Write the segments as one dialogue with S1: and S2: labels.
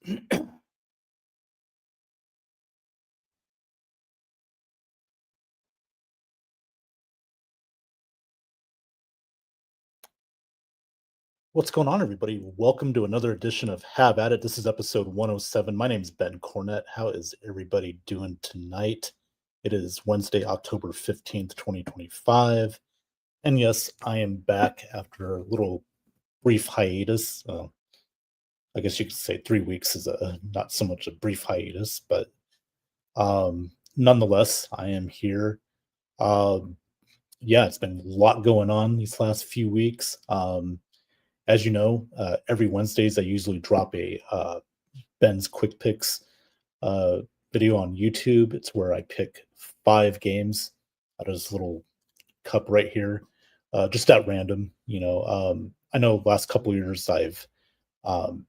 S1: What's going on, everybody? Welcome to another edition of Have at It. This is episode 107. My name is Ben Cornett. How is everybody doing tonight? It is Wednesday, October 15th, 2025. And yes, I am back after a little brief hiatus. I guess you could say 3 weeks is not so much a brief hiatus, but nonetheless, I am here. Um, yeah, it's been a lot going on these last few weeks. As you know, every Wednesdays I usually drop a Ben's Quick Picks uh, video on YouTube. It's where I pick 5 games out of this little cup right here, just at random. I know last couple of years I've um,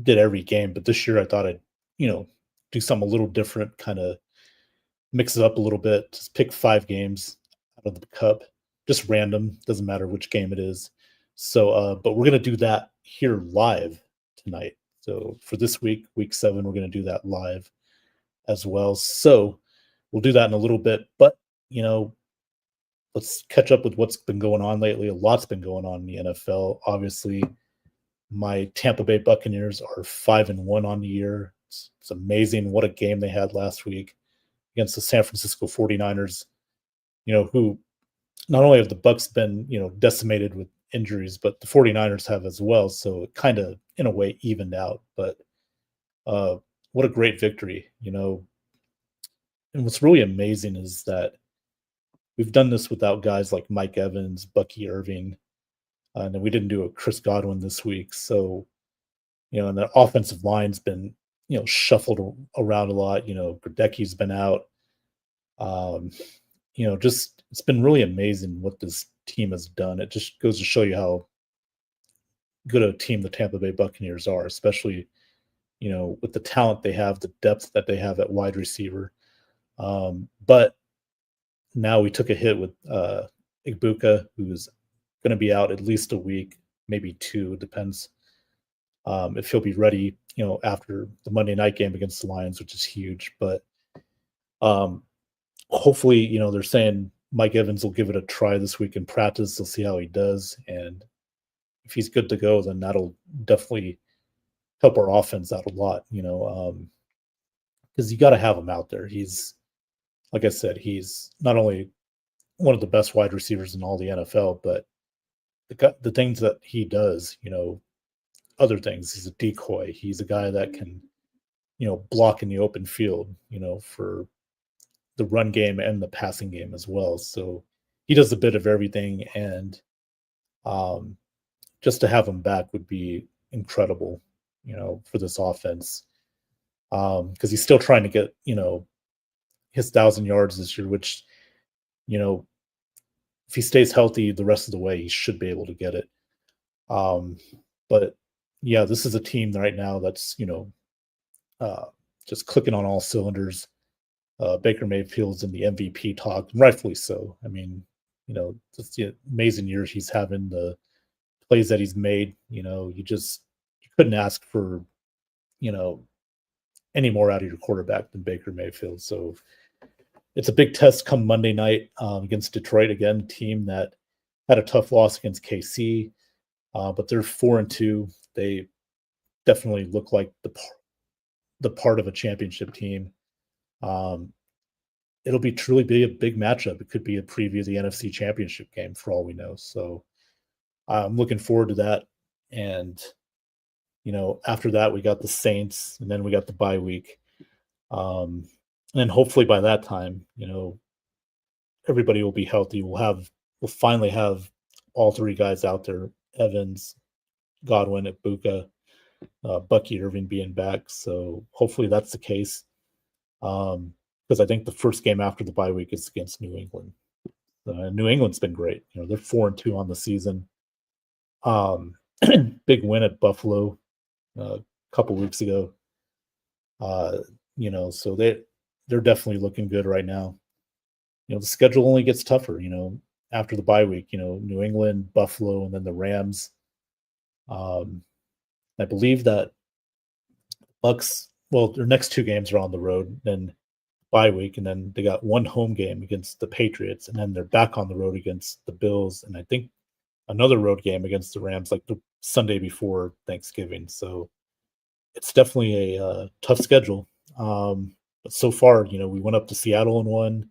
S1: did every game, but this year I thought I'd you know do something a little different, kind of mix it up a little bit. Just pick 5 games out of the cup, just random. Doesn't matter which game it is. So, but we're gonna do that here live tonight. So for this week, week 7, we're gonna do that live as well. So we'll do that in a little bit. But you know, let's catch up with what's been going on lately. A lot's been going on in the NFL. Obviously, my Tampa Bay Buccaneers are 5-1 on the year. It's amazing what a game they had last week against the San Francisco 49ers, who not only have the Bucks been, decimated with injuries, but the 49ers have as well. So it kind of, in a way, evened out. But uh, what a great victory. And what's really amazing is that we've done this without guys like Mike Evans, Bucky Irving, and then we didn't do a Chris Godwin this week. So, and the offensive line's been, shuffled around a lot. Gradecki's been out. Um, just it's been really amazing what this team has done. It just goes to show you how good a team the Tampa Bay Buccaneers are, especially, with the talent they have, the depth that they have at wide receiver. But now we took a hit with Igbuka, who's going to be out at least a week, maybe 2, depends if he'll be ready, after the Monday night game against the Lions, which is huge. But um, hopefully, they're saying Mike Evans will give it a try this week in practice. They'll see how he does. And if he's good to go, then that'll definitely help our offense out a lot, because you got to have him out there. He's, like I said, he's not only one of the best wide receivers in all the NFL, but the things that he does, other things. He's a decoy. He's a guy that can, block in the open field, for the run game and the passing game as well. So he does a bit of everything, and um, just to have him back would be incredible, for this offense. Because he's still trying to get, his 1,000 yards this year, which, you know, if he stays healthy the rest of the way, he should be able to get it. Um, but yeah, this is a team right now that's, uh, just clicking on all cylinders. Baker Mayfield's in the MVP talk, and rightfully so. I mean, just the amazing years he's having, the plays that he's made. You couldn't ask for, you know, any more out of your quarterback than Baker Mayfield. So it's a big test come Monday night against Detroit again, a team that had a tough loss against KC, but they're 4-2. They definitely look like the part of a championship team. Um, it'll be truly be a big matchup. It could be a preview of the NFC Championship game for all we know. So I'm looking forward to that. And after that we got the Saints, and then we got the bye week. And then hopefully by that time, everybody will be healthy. We'll finally have all three guys out there: Evans, Godwin, Ibuka, Bucky Irving being back. So hopefully that's the case. Because I think the first game after the bye week is against New England. New England's been great. They're 4-2 on the season. Big win at Buffalo a couple weeks ago. So they're definitely looking good right now. The schedule only gets tougher, after the bye week, New England, Buffalo, and then the Rams. I believe that Bucks, well, their next two games are on the road, then bye week, and then they got one home game against the Patriots, and then they're back on the road against the Bills, and I think another road game against the Rams, like the Sunday before Thanksgiving. So it's definitely a tough schedule. But so far, we went up to Seattle and won.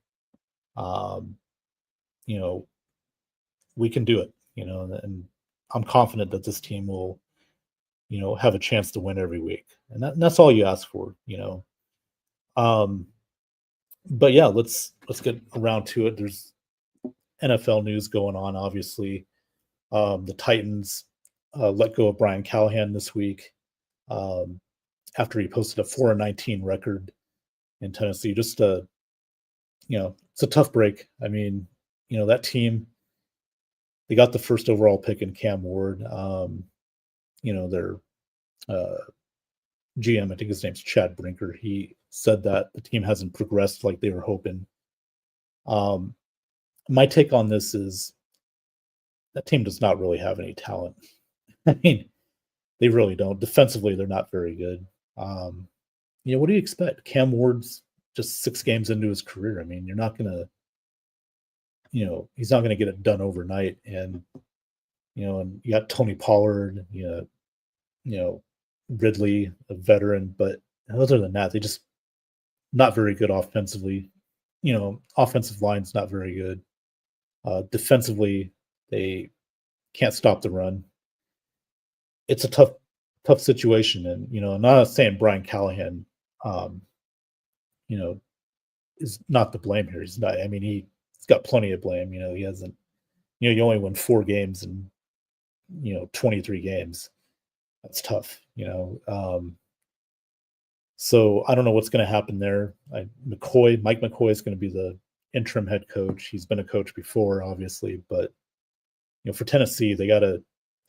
S1: Um, you know, we can do it. And I'm confident that this team will, have a chance to win every week, and that's all you ask for. Um, but yeah, let's get around to it. There's NFL news going on, obviously. The Titans let go of Brian Callahan this week um, after he posted a 4-19 record in Tennessee. Just it's a tough break. I mean, that team, they got the first overall pick in Cam Ward. Their GM, I think his name's Chad Brinker. He said that the team hasn't progressed like they were hoping. My take on this is that team does not really have any talent. I mean, they really don't. Defensively, they're not very good. What do you expect? Cam Ward's just 6 games into his career. I mean, you're not gonna, he's not gonna get it done overnight. And and you got Tony Pollard, Ridley, a veteran, but other than that, they just not very good offensively. Offensive line's not very good. Defensively, they can't stop the run. It's a tough situation, and I'm not saying Brian Callahan, is not to blame here. He's not. I mean, he's got plenty of blame. He hasn't. You only won 4 games in 23 games. That's tough. So I don't know what's going to happen there. Mike McCoy is going to be the interim head coach. He's been a coach before, obviously, but for Tennessee, their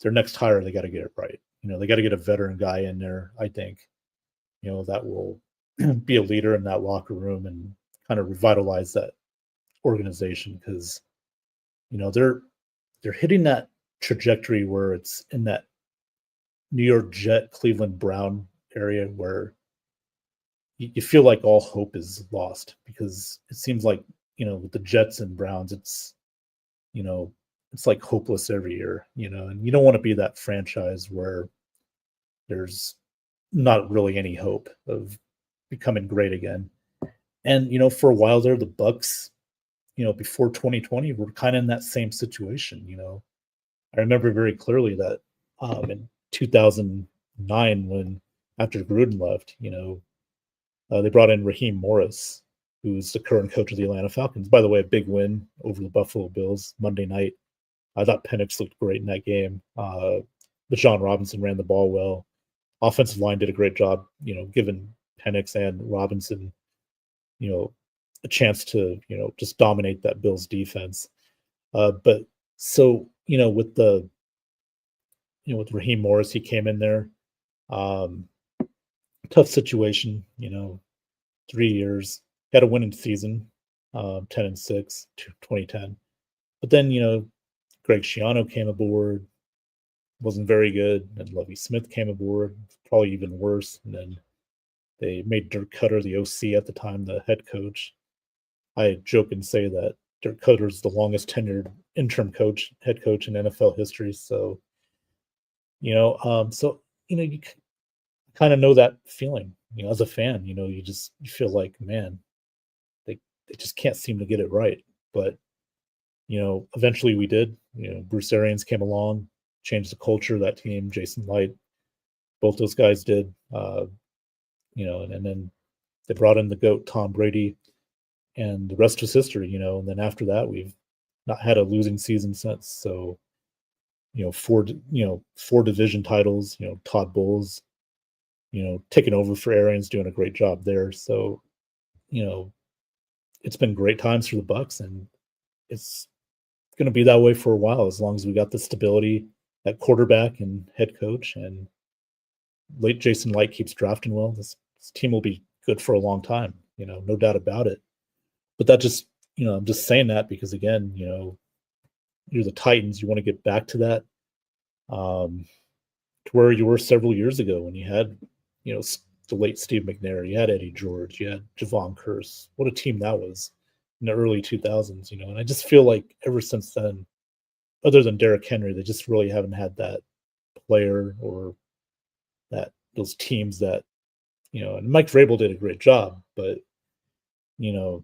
S1: next hire, they got to get it right. They got to get a veteran guy in there. I think, that will be a leader in that locker room and kind of revitalize that organization because, they're hitting that trajectory where it's in that New York Jet, Cleveland Brown area where you feel like all hope is lost because it seems like, with the Jets and Browns, it's like hopeless every year, and you don't want to be that franchise where there's not really any hope of becoming great again. And, for a while there, the Bucks, before 2020 were kind of in that same situation. I remember very clearly that in 2009, when after Gruden left, they brought in Raheem Morris, who's the current coach of the Atlanta Falcons. By the way, a big win over the Buffalo Bills Monday night. I thought Penix looked great in that game. Bijan Robinson ran the ball well. Offensive line did a great job, giving Penix and Robinson, a chance to, just dominate that Bills defense. But so, with Raheem Morris, he came in there. Tough situation, 3 years. Had a winning season, 10-6, 2010. But then, Greg Schiano came aboard, wasn't very good. And Lovie Smith came aboard, probably even worse. And then they made Dirk Cutter the OC at the time, the head coach. I joke and say that Dirk Cutter is the longest tenured interim head coach in NFL history. So, you kind of know that feeling, as a fan, you feel like, man, they just can't seem to get it right. But, eventually we did. Bruce Arians came along, changed the culture of that team. Jason Light, both those guys did. And then they brought in the GOAT, Tom Brady, and the rest was history. And then after that, we've not had a losing season since. So, 4 division titles. Todd Bowles, taking over for Arians, doing a great job there. So, it's been great times for the Bucks, and it's going to be that way for a while as long as we got the stability at quarterback and head coach, and late Jason Light keeps drafting well. This team will be good for a long time, no doubt about it. But that just, I'm just saying that because, again, you're the Titans. You want to get back to that, to where you were several years ago when you had, the late Steve McNair, you had Eddie George, you had Javon Curse. What a team that was in the early 2000s, And I just feel like ever since then, other than Derrick Henry, they just really haven't had that player or that those teams that and Mike Vrabel did a great job, but you know,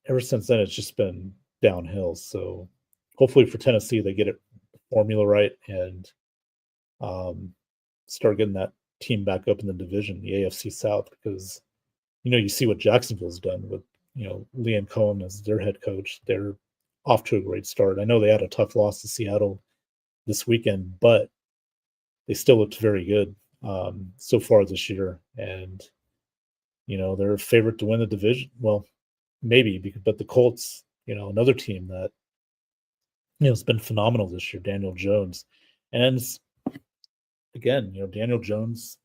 S1: ever since then it's just been downhill. So hopefully for Tennessee they get it formula right and um, start getting that team back up in the division, the AFC South, because you see what Jacksonville's done with Liam Cohen as their head coach. They're off to a great start. I know they had a tough loss to Seattle this weekend, but they still looked very good so far this year. And they're a favorite to win the division. Well, maybe, but the Colts, another team that has been phenomenal this year. Daniel Jones, and again, Daniel Jones,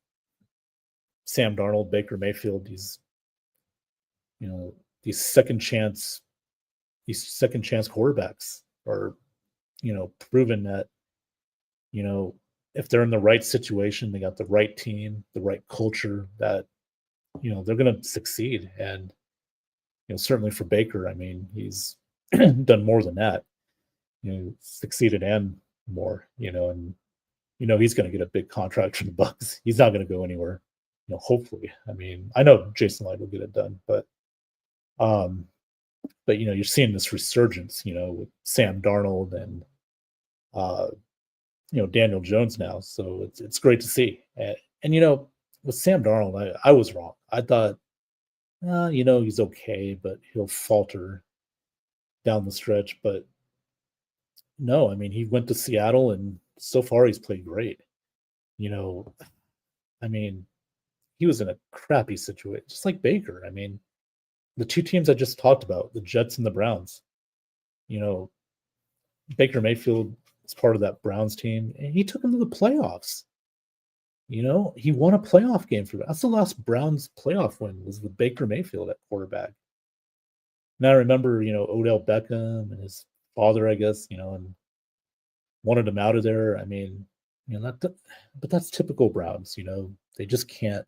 S1: Sam Darnold, Baker Mayfield. These second chance quarterbacks are proven that if they're in the right situation, they got the right team, the right culture, that they're going to succeed. And certainly for Baker, I mean, he's done more than that. Succeeded and more. And he's going to get a big contract from the Bucs. He's not going to go anywhere. Hopefully. I mean, I know Jason Light will get it done, but you're seeing this resurgence, with Sam Darnold and Daniel Jones now. So it's great to see. And with Sam Darnold, I was wrong. I thought, he's okay, but he'll falter down the stretch. But no, I mean, he went to Seattle, and so far he's played great. I mean, he was in a crappy situation, just like Baker. I mean, the two teams I just talked about, the Jets and the Browns, Baker Mayfield is part of that Browns team, and he took them to the playoffs. He won a playoff game for them. That's the last Browns playoff win, was with Baker Mayfield at quarterback. Now I remember, Odell Beckham and his father, I guess, and wanted him out of there. I mean, but that's typical Browns. They just can't,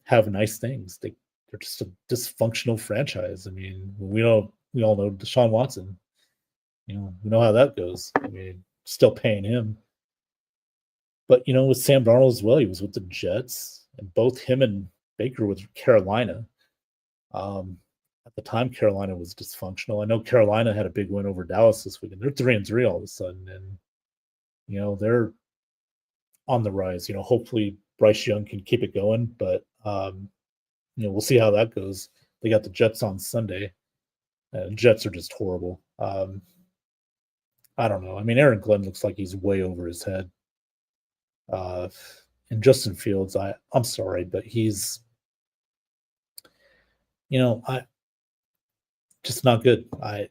S1: have nice things. They're just a dysfunctional franchise. I mean, we all know Deshaun Watson. We know how that goes. I mean, still paying him. But with Sam Darnold as well, he was with the Jets, and both him and Baker with Carolina. At the time, Carolina was dysfunctional. I know Carolina had a big win over Dallas this weekend. They're 3-3 all of a sudden, and they're on the rise. Hopefully Bryce Young can keep it going, but we'll see how that goes. They got the Jets on Sunday. Jets are just horrible. I don't know. I mean, Aaron Glenn looks like he's way over his head. And Justin Fields, I'm sorry, but he's, I just not good. I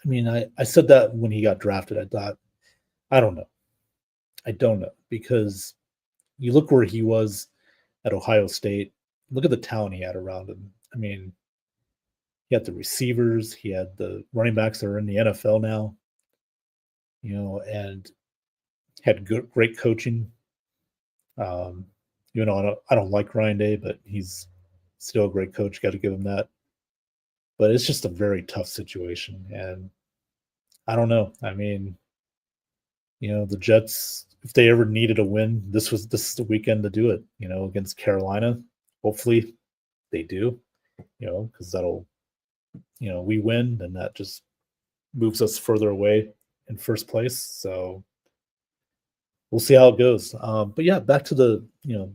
S1: mean, I said that when he got drafted. I thought, I don't know, because you look where he was at Ohio State. Look at the talent he had around him. I mean, he had the receivers, he had the running backs that are in the NFL now, and had great coaching. I don't like Ryan Day, but he's still a great coach. Got to give him that. But it's just a very tough situation, and I don't know. I mean, the Jets, if they ever needed a win, this is the weekend to do it. Against Carolina. Hopefully, they do. Because that'll, we win, then that just moves us further away in first place. So we'll see how it goes. But yeah, back to the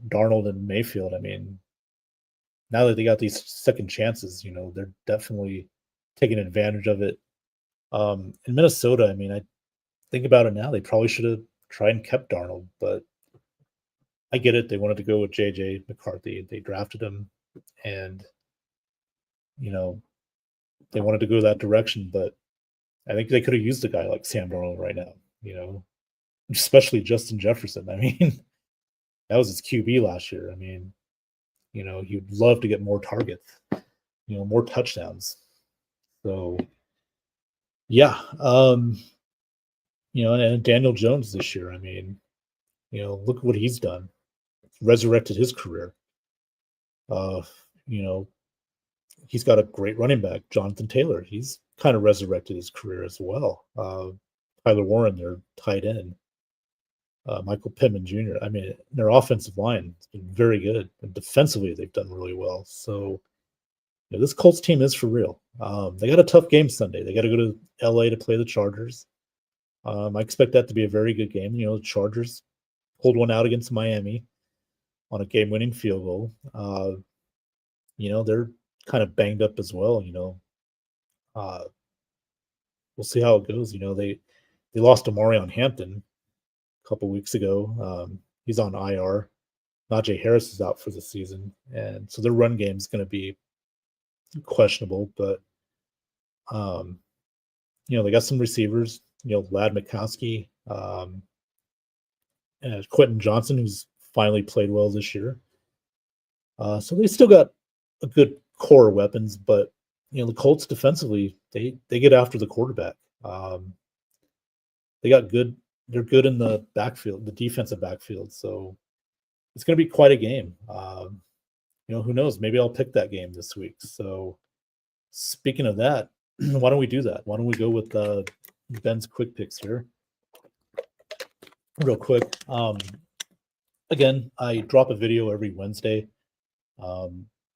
S1: Darnold and Mayfield. I mean, now that they got these second chances, they're definitely taking advantage of it. In Minnesota, I mean, I think about it now, they probably should have tried and kept Darnold, but I get it. They wanted to go with JJ McCarthy. They drafted him, and they wanted to go that direction. But I think they could have used a guy like Sam Darnold right now. Especially Justin Jefferson. I mean, that was his QB last year. I mean, he'd love to get more targets, more touchdowns. So, yeah. And Daniel Jones this year. I mean, Look at what he's done. Resurrected his career. Uh, you know, he's got a great running back, Jonathan Taylor. He's kind of resurrected his career as well. Tyler Warren, their tight end, Michael Pittman Jr. I mean, their offensive line has been very good, and defensively they've done really well. So this Colts team is for real. They got a tough game Sunday. They got to go to LA to play the Chargers. I expect that to be a very good game. The Chargers pulled one out against Miami on a game-winning field goal. They're kind of banged up as well. Uh, we'll see how it goes. They lost to Marion Hampton a couple weeks ago. He's on IR. Najee Harris is out for the season, and so their run game is going to be questionable. But they got some receivers. Lad McCoskey, and Quentin Johnson, who's finally played well this year. So they still got a good core of weapons, but the Colts defensively, they get after the quarterback. They got good. They're good in the backfield, the defensive backfield. So it's going to be quite a game. Who knows? Maybe I'll pick that game this week. So speaking of that, why don't we do that? Why don't we go with Ben's quick picks here? Real quick. Again, I drop a video every Wednesday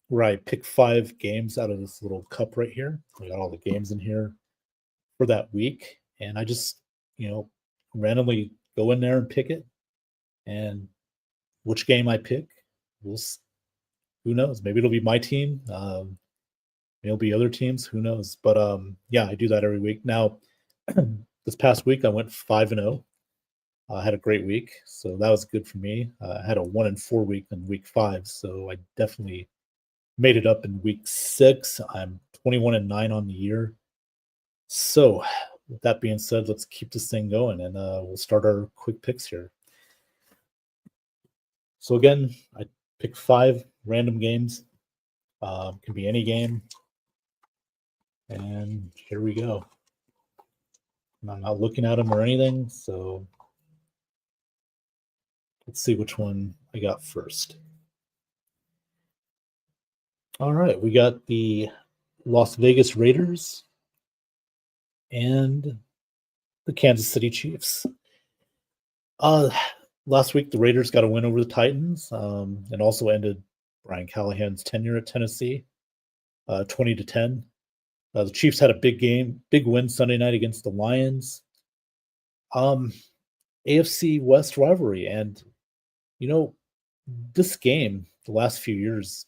S1: where I pick 5 games out of this little cup right here. I got all the games in here for that week. And I just, randomly go in there and pick it. And which game I pick, who knows? Maybe it'll be my team. Maybe it'll be other teams. Who knows? But I do that every week. Now, this past week I went 5-0. I had a great week, so that was good for me. I had a 1-4 week in week 5, so I definitely made it up in week 6. I'm 21-9 on the year. So, with that being said, let's keep this thing going, and we'll start our quick picks here. So again, I picked 5 random games. Can be any game, and here we go. And I'm not looking at them or anything, so let's see which one I got first. All right, we got the Las Vegas Raiders and the Kansas City Chiefs. Last week, the Raiders got a win over the Titans and also ended Brian Callahan's tenure at Tennessee, 20-10. The Chiefs had a big win Sunday night against the Lions. AFC West rivalry, and this game, the last few years,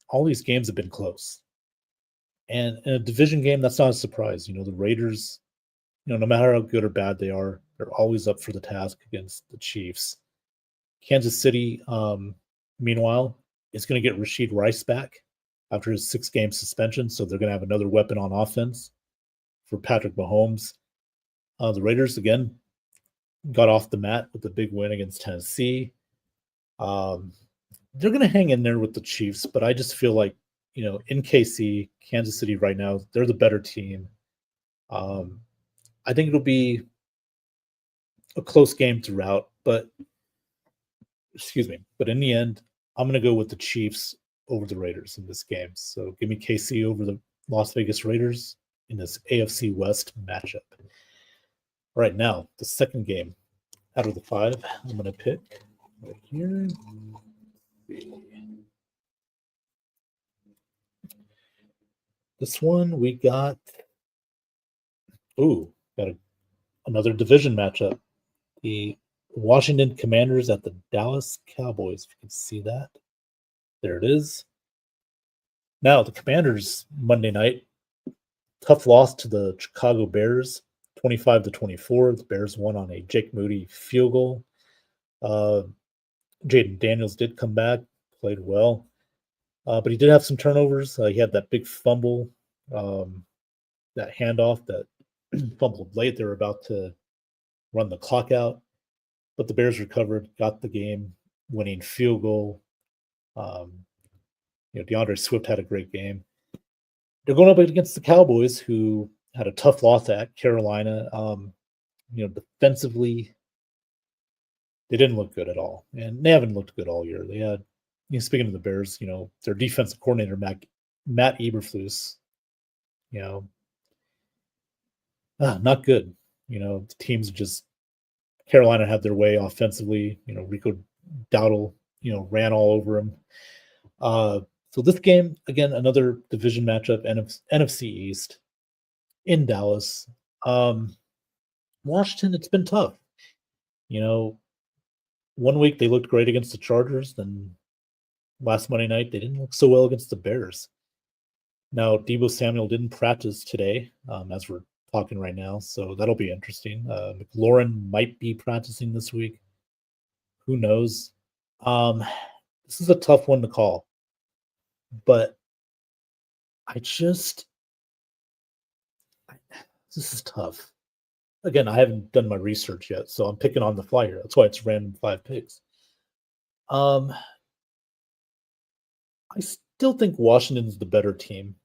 S1: all these games have been close. And in a division game, that's not a surprise. The Raiders, no matter how good or bad they are, they're always up for the task against the Chiefs. Kansas City, meanwhile, is going to get Rashid Rice back after his 6-game suspension, so they're going to have another weapon on offense for Patrick Mahomes. The Raiders, again, got off the mat with a big win against Tennessee. They're going to hang in there with the Chiefs, but I just feel like, in KC, Kansas City right now, they're the better team. I think it'll be a close game throughout, but in the end, I'm going to go with the Chiefs over the Raiders in this game. So give me KC over the Las Vegas Raiders in this AFC West matchup. All right, now the second game out of the 5, I'm going to pick right here. This one we got. Another division matchup. The Washington Commanders at the Dallas Cowboys. If you can see that. There it is. Now, the Commanders, Monday night, tough loss to the Chicago Bears, 25-24. The Bears won on a Jake Moody field goal. Jaden Daniels did come back, played well. But he did have some turnovers. He had that big fumble, that handoff that fumbled late. They were about to run the clock out. But the Bears recovered, got the game-winning field goal. DeAndre Swift had a great game. They're going up against the Cowboys, who had a tough loss at Carolina. Defensively, they didn't look good at all, and they haven't looked good all year. They had, speaking of the Bears, their defensive coordinator Matt Eberflus, you know, not good. The teams just Carolina had their way offensively. Rico Dowdle, ran all over him. So this game, again, another division matchup, NFC East in Dallas. Washington, it's been tough. One week they looked great against the Chargers, then last Monday night they didn't look so well against the Bears. Now, Deebo Samuel didn't practice today, as we're talking right now, so that'll be interesting. McLaurin might be practicing this week. Who knows? This is a tough one to call, but this is tough. Again, I haven't done my research yet, so I'm picking on the fly here. That's why it's random 5 picks. I still think Washington's the better team,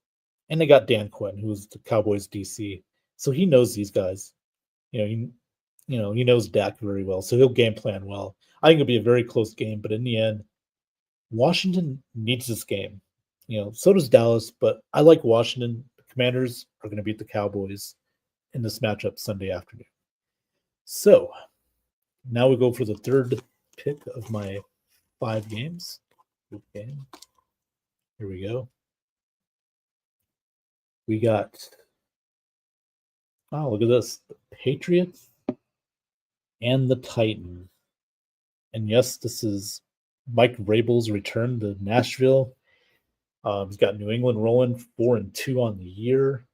S1: and they got Dan Quinn, who's the Cowboys DC, so he knows these guys. He knows Dak very well, so he'll game plan well. I think it'll be a very close game, but in the end, Washington needs this game. So does Dallas, but I like Washington. The Commanders are going to beat the Cowboys in this matchup Sunday afternoon. So now we go for the third pick of my 5 games. Okay. Here we go. We got, look at this, the Patriots and the Titans. And yes, this is Mike Vrabel's return to Nashville. He's got New England rolling 4-2 on the year.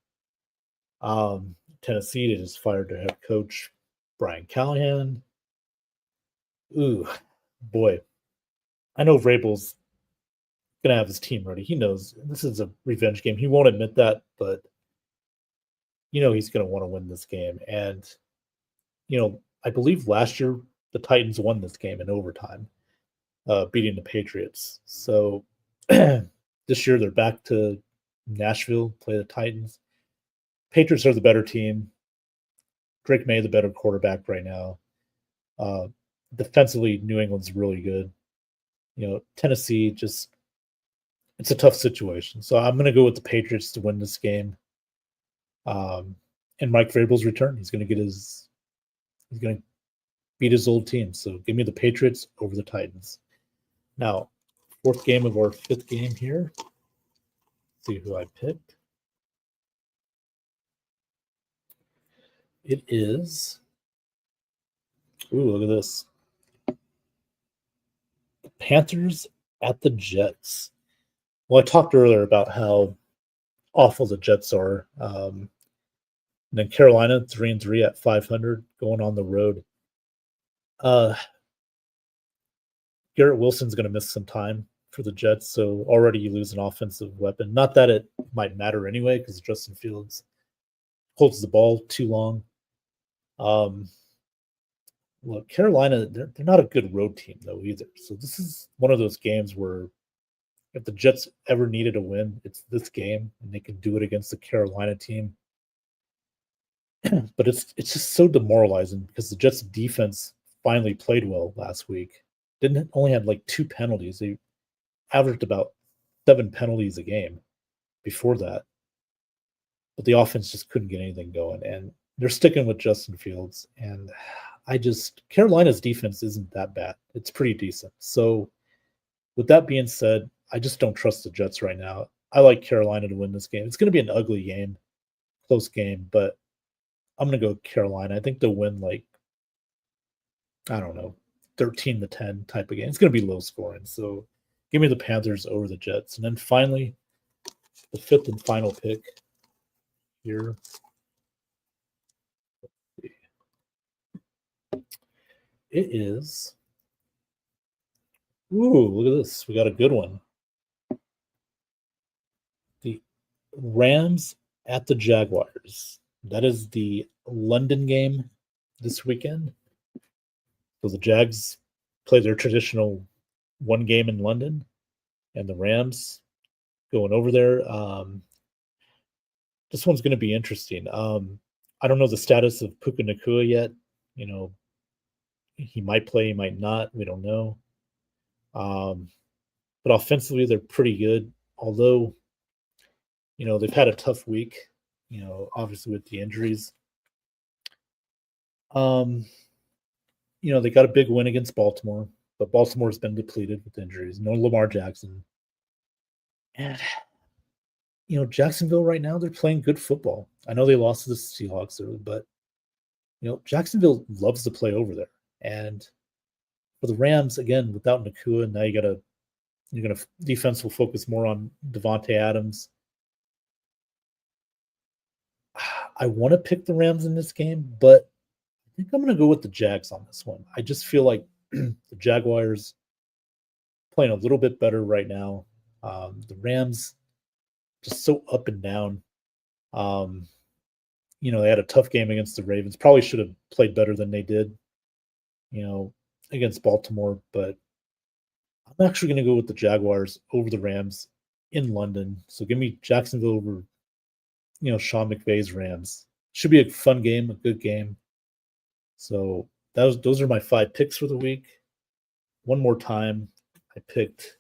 S1: Tennessee, they just fired their head coach, Brian Callahan. Ooh, boy. I know Vrabel's going to have his team ready. He knows this is a revenge game. He won't admit that, but he's going to want to win this game. And, I believe last year the Titans won this game in overtime, beating the Patriots. So this year they're back to Nashville, play the Titans. Patriots are the better team. Drake May, the better quarterback right now. Defensively, New England's really good. Tennessee it's a tough situation. So I'm going to go with the Patriots to win this game. And Mike Vrabel's return. He's going to beat his old team. So give me the Patriots over the Titans. Now, 4th game of our 5th game here. Let's see who I picked. It is. Ooh, look at this. The Panthers at the Jets. Well, I talked earlier about how awful the Jets are. And then Carolina 3-3 at 500 going on the road. Garrett Wilson's going to miss some time for the Jets, so already you lose an offensive weapon. Not that it might matter anyway, because Justin Fields holds the ball too long. Look, Carolina, they're not a good road team, though, either. So this is one of those games where if the Jets ever needed a win, it's this game, and they can do it against the Carolina team. But it's just so demoralizing because the Jets defense finally played well last week. Only had like 2 penalties. They averaged about 7 penalties a game before that. But the offense just couldn't get anything going. And they're sticking with Justin Fields. And Carolina's defense isn't that bad. It's pretty decent. So with that being said, I just don't trust the Jets right now. I like Carolina to win this game. It's going to be an ugly game, close game, but I'm going to go Carolina. I think they'll win 13-10 type of game. It's going to be low scoring. So give me the Panthers over the Jets. And then finally, the 5th and final pick here. It is. Ooh, look at this. We got a good one. The Rams at the Jaguars. That is the London game this weekend. So the Jags play their traditional one game in London, and the Rams going over there. This one's going to be interesting. I don't know the status of Puka Nacua yet. He might play, he might not. We don't know. Um, but offensively, they're pretty good. Although, they've had a tough week, obviously with the injuries. Um, they got a big win against Baltimore, but Baltimore's been depleted with injuries. No Lamar Jackson. And, Jacksonville right now, they're playing good football. I know they lost to the Seahawks, but, Jacksonville loves to play over there. And for the Rams, again, without Nakua, now defense will focus more on Devontae Adams. I want to pick the Rams in this game, but I think I'm going to go with the Jags on this one. I just feel like the Jaguars playing a little bit better right now. The Rams just so up and down. They had a tough game against the Ravens. Probably should have played better than they did, against Baltimore. But I'm actually going to go with the Jaguars over the Rams in London. So give me Jacksonville over, Sean McVay's Rams. Should be a fun game, a good game. So those are my 5 picks for the week. One more time, I picked.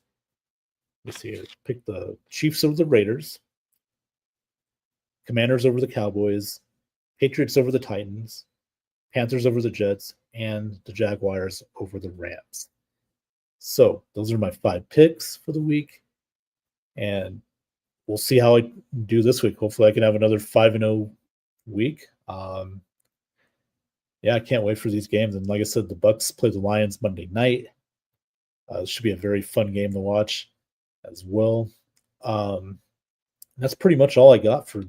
S1: Let's see here. Picked the Chiefs over the Raiders, Commanders over the Cowboys, Patriots over the Titans, Panthers over the Jets, and the Jaguars over the Rams. So those are my 5 picks for the week, and we'll see how I do this week. Hopefully, I can have another 5-0 week. Yeah, I can't wait for these games. And like I said, the Bucks play the Lions Monday night. It should be a very fun game to watch as well. That's pretty much all I got for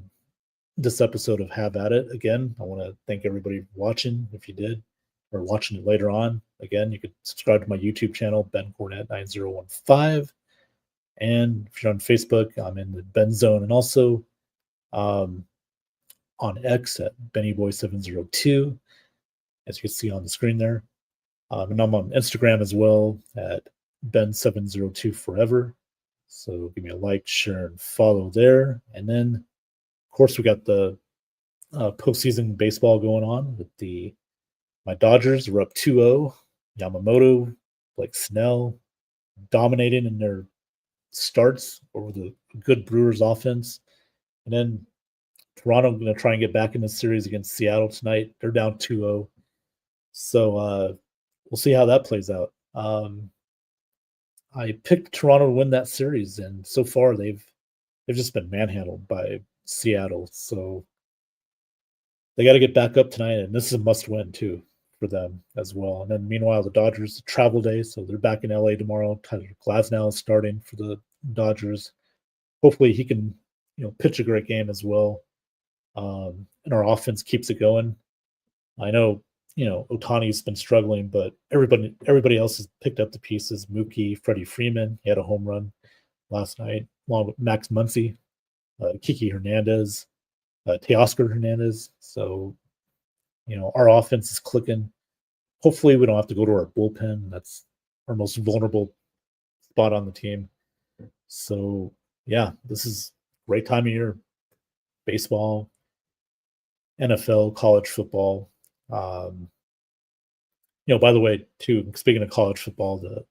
S1: this episode of Have At It. Again, I want to thank everybody watching, if you did, or watching it later on. Again, you could subscribe to my YouTube channel, Ben Cornett 9015. And if you're on Facebook, I'm in the Ben Zone, and also on X at BennyBoy702, as you can see on the screen there. And I'm on Instagram as well at Ben702 Forever. So give me a like, share, and follow there. And then, of course, we got the postseason baseball going on with my Dodgers. We're up 2-0. Yamamoto, Blake Snell, dominating in their starts over the good Brewers offense. And then Toronto going to try and get back in the series against Seattle tonight. They're down 2-0. So we'll see how that plays out. I picked Toronto to win that series, and so far they've just been manhandled by Seattle. So they got to get back up tonight, and this is a must-win too for them as well. And then meanwhile, the Dodgers travel day, so they're back in LA tomorrow. Tyler Glasnow is starting for the Dodgers. Hopefully, he can pitch a great game as well, and our offense keeps it going. I know Ohtani's been struggling, but everybody else has picked up the pieces. Mookie, Freddie Freeman, he had a home run last night, along with Max Muncy, Kiki Hernandez, Teoscar Hernandez. So, our offense is clicking. Hopefully, we don't have to go to our bullpen. That's our most vulnerable spot on the team. So, yeah, this is a great time of year. Baseball, NFL, college football. By the way, too, speaking of college football, the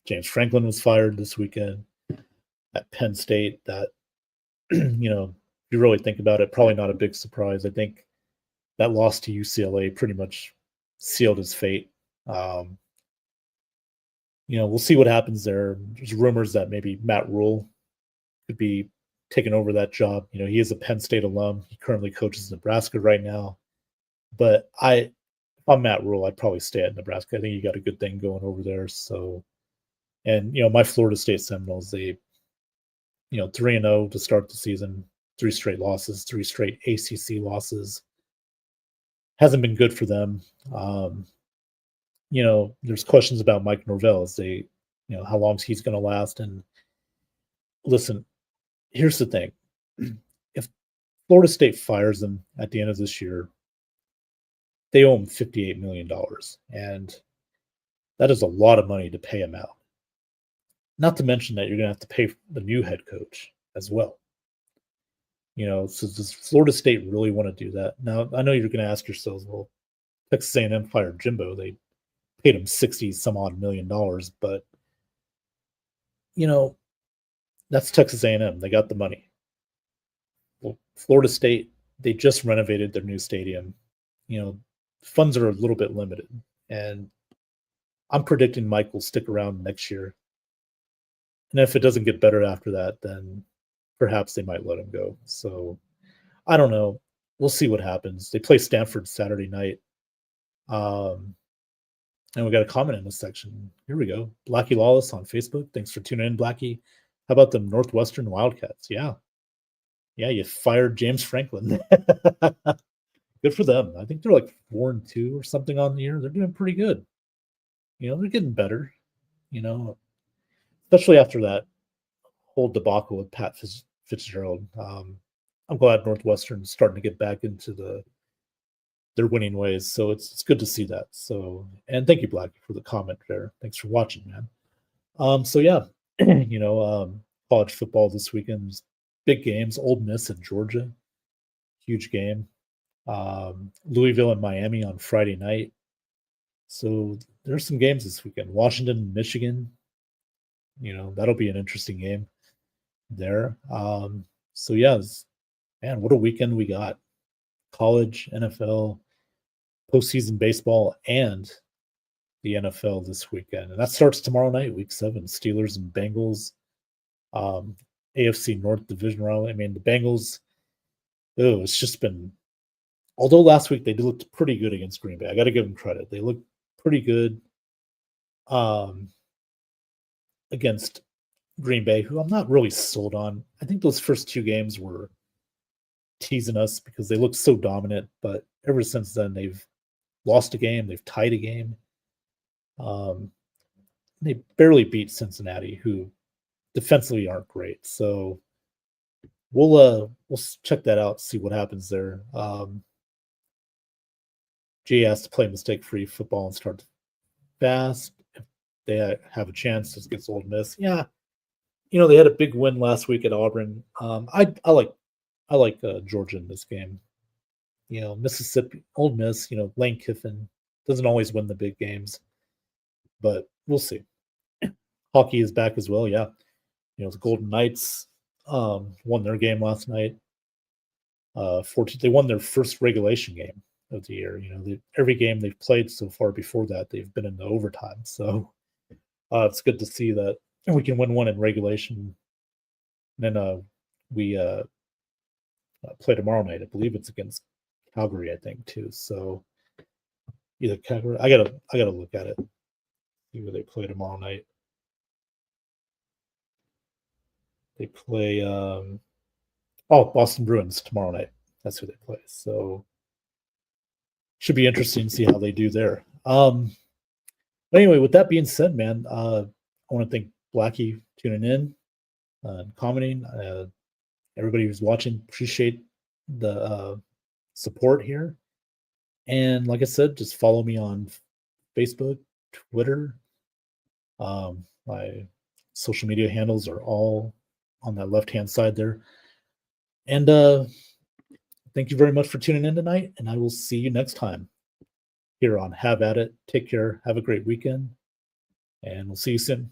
S1: James Franklin was fired this weekend at Penn State. That, if you really think about it, probably not a big surprise. I think that loss to UCLA pretty much sealed his fate. We'll see what happens there. There's rumors that maybe Matt Rule could be taking over that job. He is a Penn State alum. He currently coaches Nebraska right now. But if I'm Matt Rule, I'd probably stay at Nebraska. I think you got a good thing going over there. So, and my Florida State Seminoles, they, 3-0 to start the season, 3 straight losses, 3 straight ACC losses. Hasn't been good for them. There's questions about Mike Norvell as how long he's going to last. And listen, here's the thing: if Florida State fires him at the end of this year, they owe him $58 million, and that is a lot of money to pay him out. Not to mention that you're going to have to pay the new head coach as well. So does Florida State really want to do that? Now, I know you're going to ask yourselves, well, Texas A&M fired Jimbo. They paid him 60 some odd million dollars, but you know, that's Texas A&M. They got the money. Well, Florida State, they just renovated their new stadium. You know, funds are a little bit limited, and I'm predicting Mike will stick around next year. And if it doesn't get better after that, then perhaps they might let him go. So I don't know. We'll see what happens. They play Stanford Saturday night. And we got a comment in this section. Here we go. Blackie Lawless on Facebook. Thanks for tuning in, Blackie. How about the Northwestern Wildcats? Yeah. Yeah, you fired James Franklin. Good for them. I think they're like 4-2 or something on the year. They're doing pretty good. You know, they're getting better, you know, especially after that whole debacle with Pat Fitzgerald. I'm glad Northwestern's starting to get back into their winning ways. So it's good to see that. So, and thank you, Blackie, for the comment there. Thanks for watching, man. So yeah, you know, college football this weekend, big games. Ole Miss and Georgia, huge game. Louisville and Miami on Friday night. So there's some games this weekend. Washington, Michigan. You know, that'll be an interesting game there. So yeah, man, what a weekend we got. College, NFL, postseason baseball, and the NFL this weekend. And that starts tomorrow night, week 7. Steelers and Bengals. AFC North Division round. I mean, the Bengals, it's just been, although last week they looked pretty good against Green Bay. I got to give them credit. They looked pretty good against Green Bay, who I'm not really sold on. I think those first 2 games were teasing us because they looked so dominant, but ever since then they've lost a game, they've tied a game. They barely beat Cincinnati, who defensively aren't great. So we'll check that out, see what happens there. Jay has to play mistake-free football and start fast. If they have a chance against Ole Miss, yeah. You know, they had a big win last week at Auburn. I like Georgia in this game. You know, Mississippi, Ole Miss. You know, Lane Kiffin doesn't always win the big games, but we'll see. Hockey is back as well. Yeah, you know, the Golden Knights won their game last night. 14. They won their first regulation game of the year. You know, every game they've played so far before that, they've been in the overtime. So it's good to see that we can win one in regulation. And then we play tomorrow night. I believe it's against Calgary, I think, too. So either Calgary, I gotta look at it. See where they play tomorrow night. They play Boston Bruins tomorrow night. That's who they play. So should be interesting to see how they do there. But anyway, with that being said, man, I want to thank Blackie tuning in and commenting. Everybody who's watching, appreciate the support here. And like I said, just follow me on Facebook, Twitter. My social media handles are all on that left-hand side there. And thank you very much for tuning in tonight, and I will see you next time here on Have At It. Take care. Have a great weekend, and we'll see you soon.